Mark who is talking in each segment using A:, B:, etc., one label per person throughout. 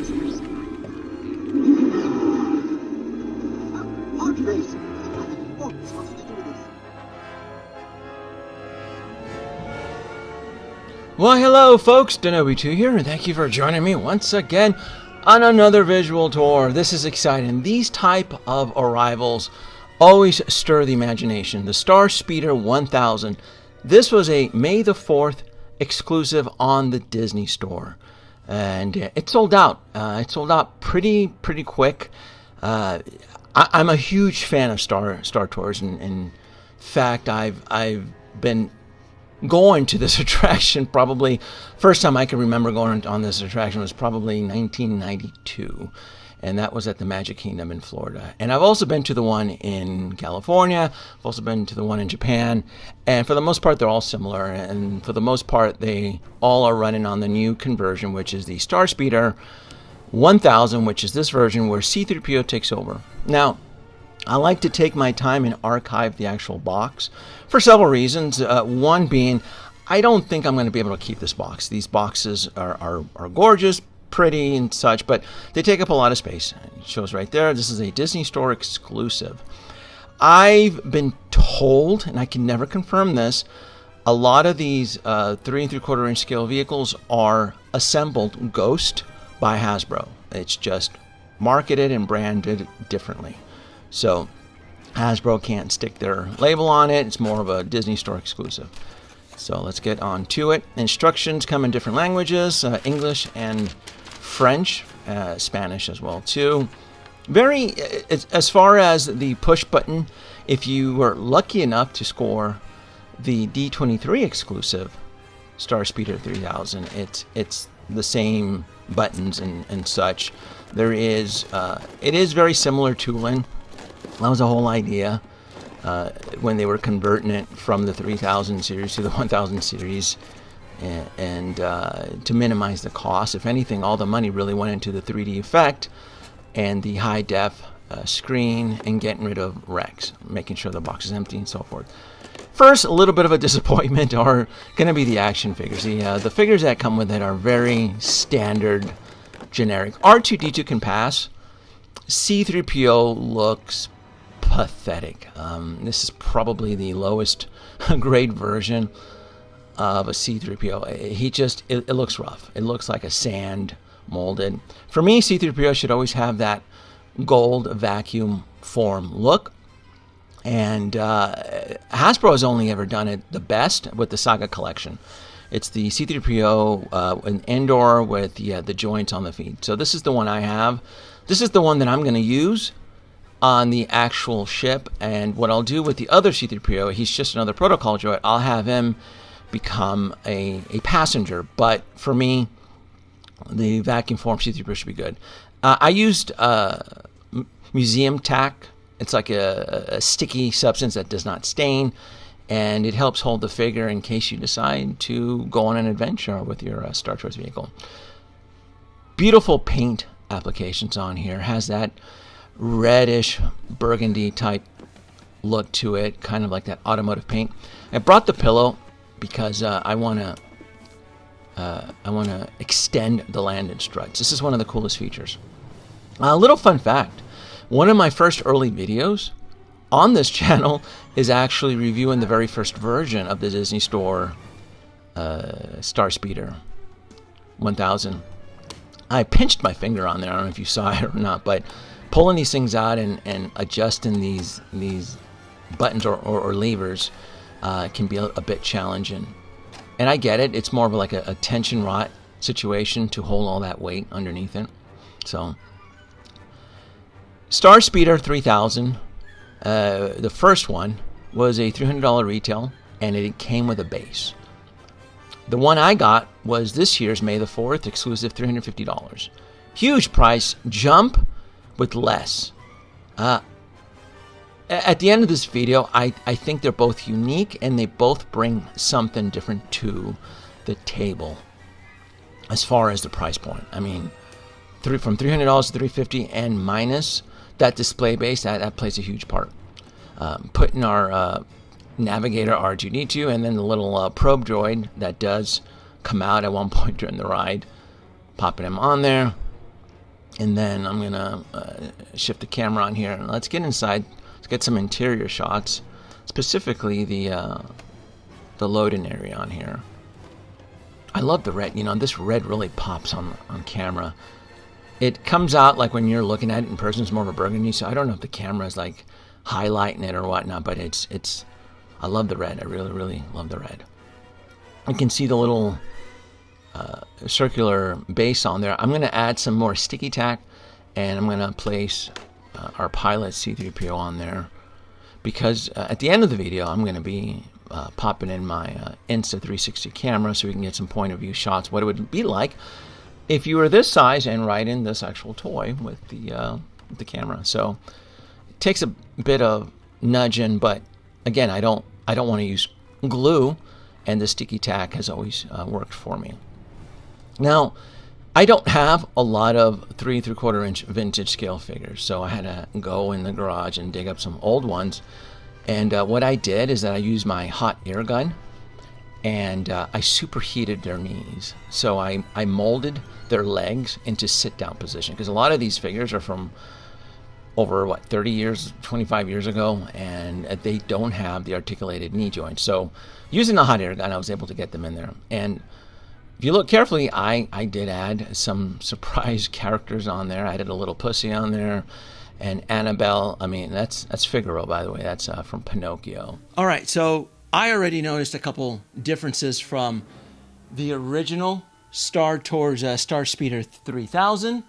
A: Well, hello folks, Denobi2 here, and thank you for joining me once again on another visual tour. This is exciting. These type of arrivals always stir the imagination. The StarSpeeder 1000. This was a May the 4th exclusive on the Disney Store, and it sold out. It sold out pretty quick. I'm a huge fan of Star Tours, and in fact, I've been going to this attraction. Probably first time I can remember going on this attraction was probably 1992, and that was at the Magic Kingdom in Florida. And I've also been to the one in California. I've also been to the one in Japan, and for the most part they're all similar, and for the most part they all are running on the new conversion, which is the StarSpeeder 1000, which is this version where C-3PO takes over. Now, I like to take my time and archive the actual box for several reasons. One being, I don't think I'm going to be able to keep this box. These boxes are gorgeous, pretty and such, but they take up a lot of space. It shows right there. This is a Disney Store exclusive. I've been told, and I can never confirm this, a lot of these 3 3/4 inch scale vehicles are assembled ghost by Hasbro. It's just marketed and branded differently. So Hasbro can't stick their label on it. It's more of a Disney Store exclusive. So let's get on to it. Instructions come in different languages, English and French, Spanish as well too. Very, as far as the push button, if you were lucky enough to score the D23 exclusive StarSpeeder 3000, it's the same buttons and such. There is, it is very similar tooling. That was the whole idea when they were converting it from the 3000 series to the 1000 series, and to minimize the cost. If anything, all the money really went into the 3D effect and the high def screen and getting rid of wrecks, making sure the box is empty and so forth. First, a little bit of a disappointment are going to be the action figures. The figures that come with it are very standard, generic. R2-D2 can pass. C-3PO looks pathetic. This is probably the lowest grade version of a C-3PO. It looks rough. It looks like a sand molded. For me, C-3PO should always have that gold vacuum form look. And Hasbro has only ever done it the best with the Saga collection. It's the C-3PO an indoor with the joints on the feet. So this is the one I have. This is the one that I'm going to use on the actual ship. And what I'll do with the other C-3PO, he's just another protocol droid. I'll have him become a passenger. But for me, the vacuum form C-3PO should be good. I used museum tack. It's like a sticky substance that does not stain, and it helps hold the figure in case you decide to go on an adventure with your Star Tours vehicle. Beautiful paint applications on here. Has that reddish burgundy type look to it, kind of like that automotive paint. I brought the pillow because I want to extend the landing struts. This is one of the coolest features. A little fun fact. One of my first early videos on this channel is actually reviewing the very first version of the Disney Store StarSpeeder 1000. I pinched my finger on there. I don't know if you saw it or not, but pulling these things out and adjusting these buttons or levers can be a bit challenging. And I get it. It's more of like a tension rod situation to hold all that weight underneath it. So StarSpeeder 3000, the first one, was a $300 retail, and it came with a base. The one I got was this year's May the 4th exclusive, $350. Huge price jump with less. At the end of this video, I think they're both unique, and they both bring something different to the table as far as the price point. I mean, from $300 to $350 and minus that display base, that plays a huge part. Putting our navigator R2-D2 and then the little probe droid that does come out at one point during the ride, popping him on there. And then I'm gonna shift the camera on here, and let's get inside. Let's get some interior shots, specifically the loading area on here. I love the red. You know, this red really pops on camera. It comes out like when you're looking at it in person, it's more of a burgundy. So I don't know if the camera is like highlighting it or whatnot, but it's. I love the red. I really, really love the red. You can see the little circular base on there. I'm going to add some more sticky tack, and I'm going to place our pilot C-3PO on there, because at the end of the video I'm going to be popping in my Insta360 camera so we can get some point of view shots, what it would be like if you were this size and right in this actual toy with the camera. So it takes a bit of nudging, but again, I don't want to use glue, and the sticky tack has always worked for me. Now, I don't have a lot of 3 3/4 inch vintage scale figures, so I had to go in the garage and dig up some old ones. And what I did is that I used my hot air gun, and I superheated their knees. So I molded their legs into sit-down position, because a lot of these figures are from over 30 years, 25 years ago, and they don't have the articulated knee joints. So using the hot air gun, I was able to get them in there. And if you look carefully, I did add some surprise characters on there. I added a little pussy on there, and Annabelle. I mean, that's Figaro, by the way. That's from Pinocchio. All right, so I already noticed a couple differences from the original Star Tours StarSpeeder 3000,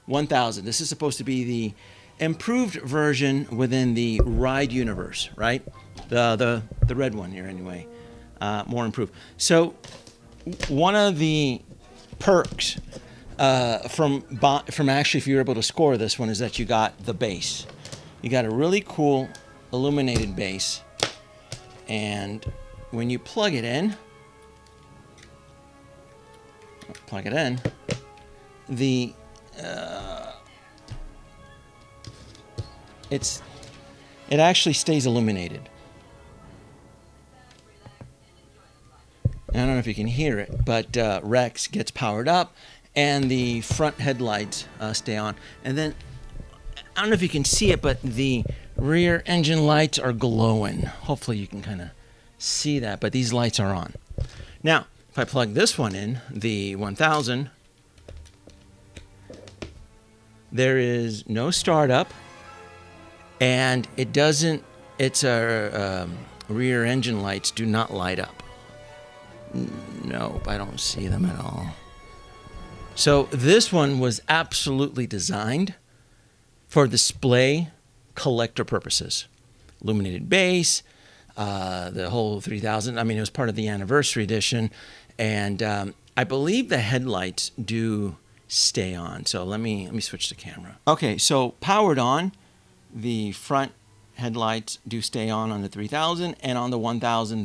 A: 1000. This is supposed to be the improved version within the ride universe, right? The red one here, anyway. More improved. So one of the perks from actually, if you're able to score this one, is that you got the base. You got a really cool illuminated base, and when you plug it in, the it actually stays illuminated. I don't know if you can hear it, but Rex gets powered up, and the front headlights stay on. And then, I don't know if you can see it, but the rear engine lights are glowing. Hopefully you can kind of see that, but these lights are on. Now, if I plug this one in, the 1000, there is no startup, and its rear engine lights do not light up. Nope, I don't see them at all. So this one was absolutely designed for display collector purposes. Illuminated base, the whole 3000. I mean, it was part of the anniversary edition, and I believe the headlights do stay on. So let me switch the camera. Okay, so powered on, the front headlights do stay on the 3000, and on the 1000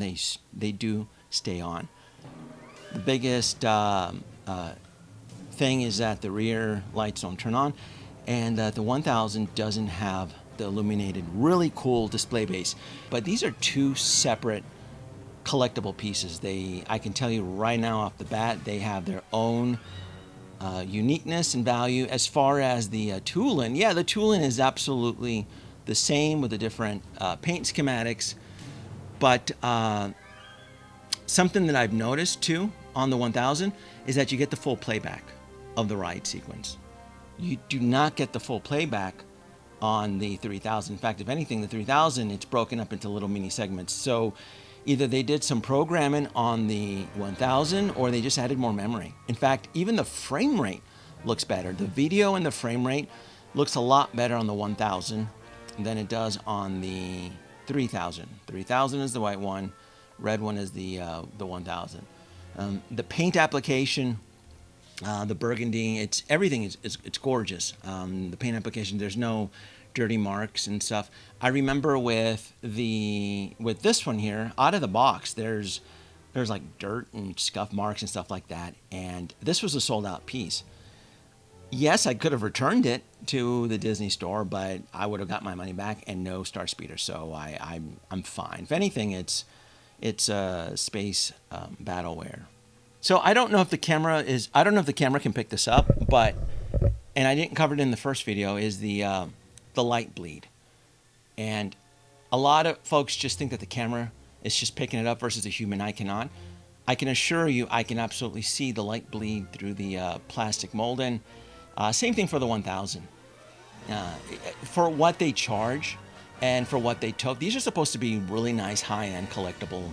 A: they do stay on. The biggest thing is that the rear lights don't turn on, and the 1000 doesn't have the illuminated, really cool display base. But these are two separate collectible pieces. I can tell you right now off the bat, they have their own uniqueness and value. As far as the tooling, yeah, the tooling is absolutely the same with the different paint schematics, but something that I've noticed too on the 1000 is that you get the full playback of the ride sequence. You do not get the full playback on the 3000. In fact, if anything, the 3000, it's broken up into little mini segments. So either they did some programming on the 1000, or they just added more memory. In fact, even the frame rate looks better. The video and the frame rate looks a lot better on the 1000 than it does on the 3000. 3000 is the white one. Red one is the 1000. The paint application, the burgundy, everything is gorgeous. The paint application, there's no dirty marks and stuff. I remember with this one here, out of the box, there's like dirt and scuff marks and stuff like that. And this was a sold out piece. Yes, I could have returned it to the Disney store, but I would have got my money back and no StarSpeeder. So I'm fine. If anything, it's space battleware. So I don't know if the camera can pick this up, but and I didn't cover it in the first video, is the light bleed. And a lot of folks just think that the camera is just picking it up versus a human eye cannot. I can assure you I can absolutely see the light bleed through the plastic molding. Same thing for the 1000. For what they charge and for what they took, these are supposed to be really nice high-end collectible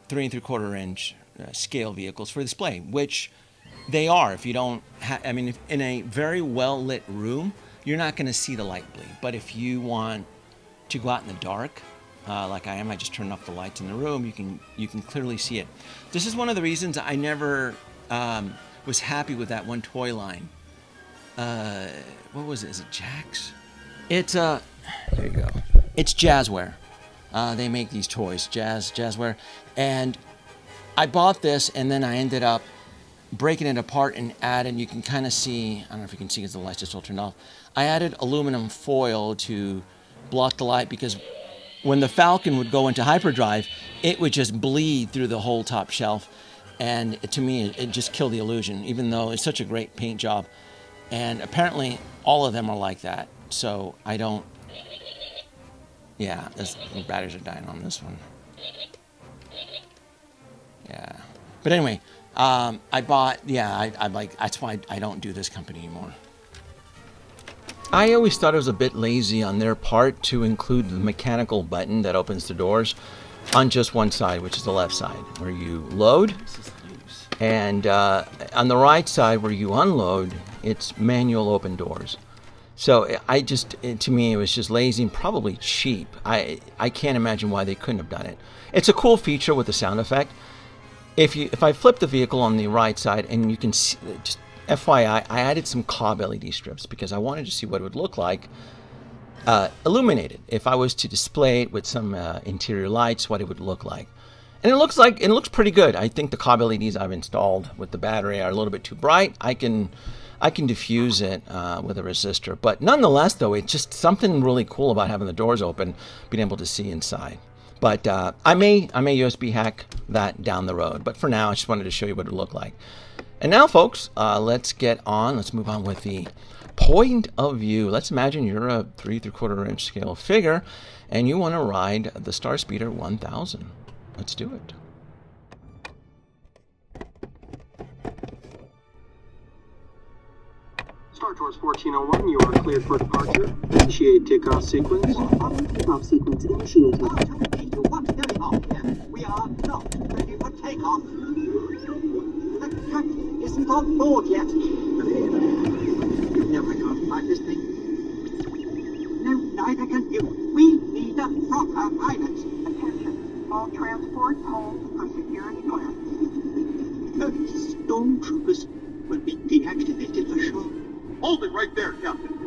A: 3 3/4 inch scale vehicles for display, which they are. If you don't I mean, if in a very well lit room, you're not going to see the light bleed. But if you want to go out in the dark, like I am, I just turned off the lights in the room, you can clearly see it. This is one of the reasons I never was happy with that one toy line. What was it? Is it Jax? It's there you go. It's Jazzware. They make these toys, Jazzware, and I bought this, and then I ended up breaking it apart and added. You can kind of see. I don't know if you can see because the light's just all turned off. I added aluminum foil to block the light because when the Falcon would go into hyperdrive, it would just bleed through the whole top shelf, and to me, it just killed the illusion. Even though it's such a great paint job, and apparently all of them are like that. So I don't. Yeah, the batteries are dying on this one. Yeah, but anyway, I bought. Yeah, I like. That's why I don't do this company anymore. I always thought it was a bit lazy on their part to include the mechanical button that opens the doors on just one side, which is the left side, where you load, and on the right side, where you unload, it's manual open doors. So to me, it was just lazy and probably cheap. I can't imagine why they couldn't have done it. It's a cool feature with the sound effect. If I flip the vehicle on the right side, and you can see, just FYI, I added some cob LED strips because I wanted to see what it would look like illuminated. If I was to display it with some interior lights, what it would look like. And it looks pretty good. I think the cob LEDs I've installed with the battery are a little bit too bright. I can diffuse it with a resistor, but nonetheless, though, it's just something really cool about having the doors open, being able to see inside. But I may USB hack that down the road. But for now, I just wanted to show you what it looked like. And now, folks, let's move on with the point of view. Let's imagine you're a 3 3/4 inch scale figure, and you want to ride the StarSpeeder 1000. Let's do it.
B: Star Tours 1401, you are cleared for departure. Initiate takeoff sequence.
C: Takeoff sequence initiated.
D: What's going on here? We are not ready for takeoff. The captain isn't on board yet. You never can't find this thing. No, neither can you. We need a proper pilot.
C: Attention. All transport hold for security clearance.
D: The stormtroopers will be deactivated for sure.
E: Hold it right there, Captain.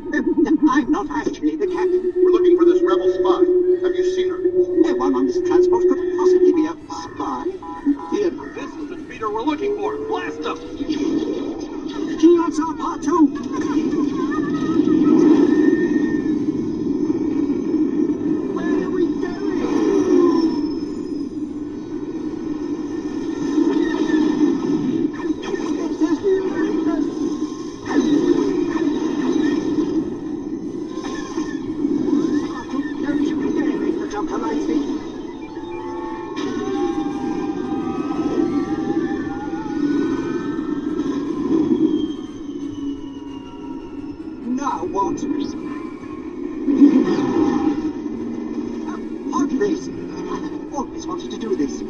D: I'm not actually the captain.
E: We're looking for this rebel spy. Have you seen her?
D: No one on this transport could possibly be a spy.
E: This is the speeder we're looking for. Blast them!
D: Shields are part 2. Where are we going? Don't you be dare make the jump to light speed. Now what? Pod race! I've always wanted to do this.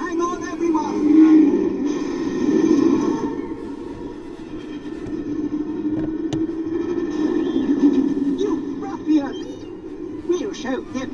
D: Hang on, everyone! You ruffians! We'll show him.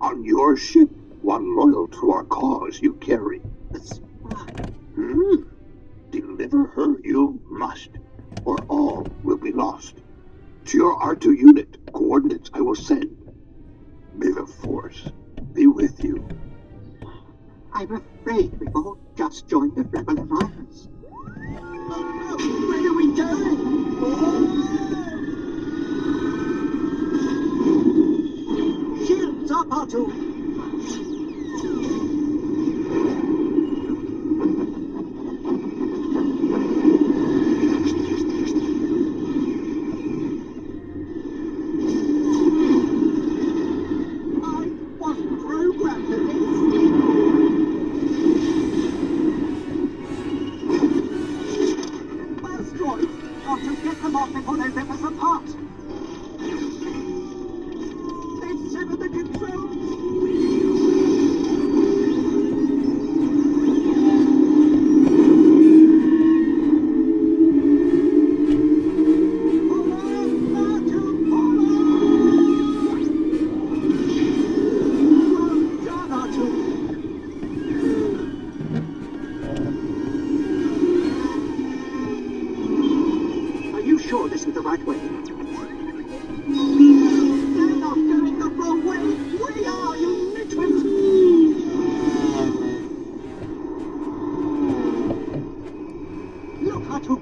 F: On your ship, one loyal to our cause you carry. Deliver her you must, or all will be lost. To your R2 unit, coordinates I will send. May the Force be with you.
D: I'm afraid we've all just joined the Rebel Alliance. Where are we going? Shields up, R2!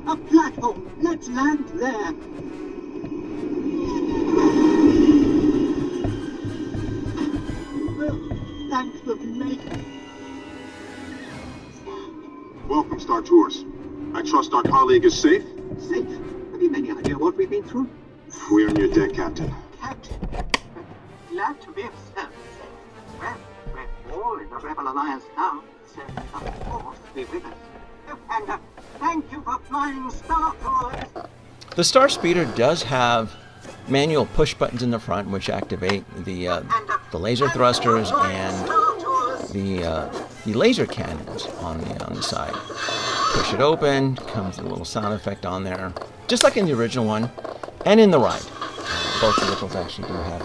D: A platform! Let's land there! Well, thank the maker.
E: Welcome, Star Tours. I trust our colleague is safe?
D: Safe? Have you any idea what we've been through?
E: We're on your deck, Captain.
D: Captain, glad to be of service. Well, we're all in the Rebel Alliance now, so of course be with us. And thank you for flying Star Tours.
A: The StarSpeeder does have manual push buttons in the front, which activate the laser thrusters and the laser cannons on the side. Push it open, comes a little sound effect on there, just like in the original one, and in the ride. Both vehicles actually do have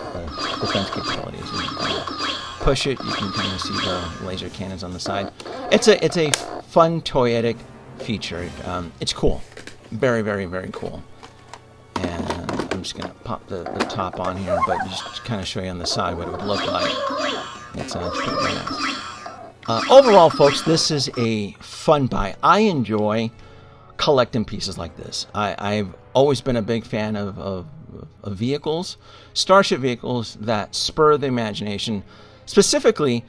A: defense capabilities. And you push it, you can kind of see the laser cannons on the side. It's a fun toyetic feature. It's cool, very, very, very cool. And I'm just gonna pop the top on here, but just kind of show you on the side what it would look like. It's pretty very nice. Overall, folks, this is a fun buy. I enjoy collecting pieces like this. I've always been a big fan of vehicles, starship vehicles that spur the imagination, specifically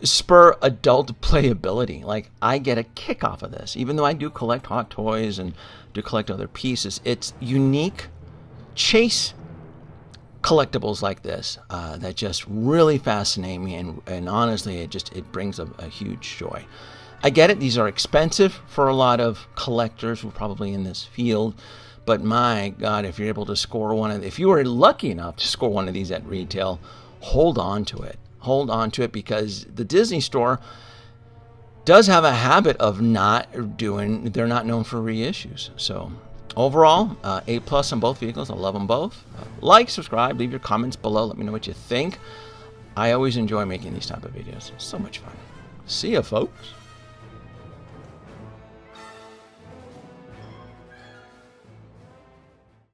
A: spur adult playability. Like, I get a kick off of this. Even though I do collect Hot Toys and do collect other pieces, it's unique chase collectibles like this that just really fascinate me, and honestly, it brings a huge joy. I get it, these are expensive for a lot of collectors who are probably in this field, but my God, if you're able to score if you were lucky enough to score one of these at retail, hold on to it. Hold on to it, because the Disney Store does have a habit of they're not known for reissues. So overall, A+ on both vehicles. I love them both. Like, subscribe, leave your comments below. Let me know what you think. I always enjoy making these type of videos. So much fun. See ya, folks.